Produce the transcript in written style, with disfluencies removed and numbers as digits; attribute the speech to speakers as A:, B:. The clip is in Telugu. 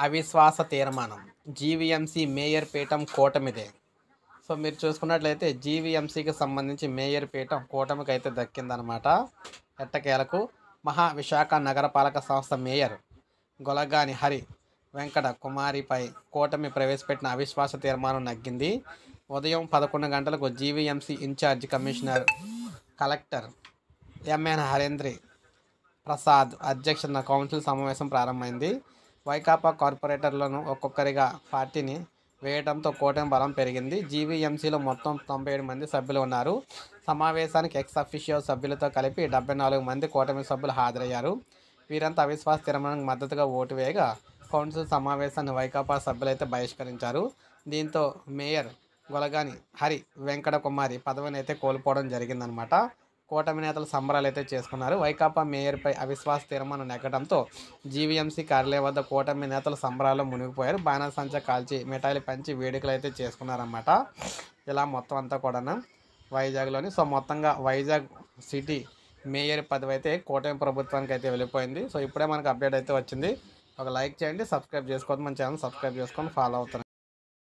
A: అవిశ్వాస తీర్మానం జీవీఎంసీ మేయర్ పీఠం కూటమిదే. సో మీరు చూసుకున్నట్లయితే జీవీఎంసీకి సంబంధించి మేయర్ పీఠం కూటమికి అయితే దక్కిందనమాట. ఎట్టకేలకు విశాఖ నగరపాలక సంస్థ మేయర్ గొలగాని హరి వెంకట కుమారిపై కూటమి ప్రవేశపెట్టిన అవిశ్వాస తీర్మానం నగ్గింది. ఉదయం 11 గంటలకు GVMC in charge commissioner collector MN Harendhira Prasad అధ్యక్షతన కౌన్సిల్ సమావేశం ప్రారంభమైంది. వైకాపా కార్పొరేటర్లను ఒక్కొక్కరిగా పార్టీని వేయడంతో కూటమి బలం పెరిగింది. జీవీఎంసీలో మొత్తం 97 మంది సభ్యులు ఉన్నారు. సమావేశానికి ఎక్స్ అఫీషియో సభ్యులతో కలిపి 74 మంది కూటమి సభ్యులు హాజరయ్యారు. వీరంతా అవిశ్వాస తీర్మానానికి మద్దతుగా ఓటు వేయగా కౌన్సిల్ సమావేశాన్ని వైకాపా సభ్యులైతే బహిష్కరించారు. దీంతో మేయర్ గొలగాని హరి వెంకట కుమారి పదవిని అయితే కోల్పోవడం జరిగిందనమాట. కూటమి నేతలు సంబరాలు అయితే చేసుకున్నారు. వైకాపా మేయర్పై అవిశ్వాస తీర్మానం నెగ్గడంతో జీవీఎంసీ కార్యాలయం వద్ద కూటమి నేతలు సంబరాల్లో మునిగిపోయారు. బాణాసంచా కాల్చి మిఠాయిలు పంచి వేడుకలు అయితే చేసుకున్నారన్నమాట. ఇలా మొత్తం అంతా కూడా వైజాగ్లోని మొత్తంగా వైజాగ్ సిటీ మేయర్ పదవి అయితే కూటమి ప్రభుత్వానికి అయితే వెళ్ళిపోయింది. ఇప్పుడే మనకు అప్డేట్ అయితే వచ్చింది. ఒక లైక్ చేయండి, సబ్స్క్రైబ్ చేసుకోవద్దు, మన ఛానల్ సబ్స్క్రైబ్ చేసుకొని ఫాలో అవుతారు.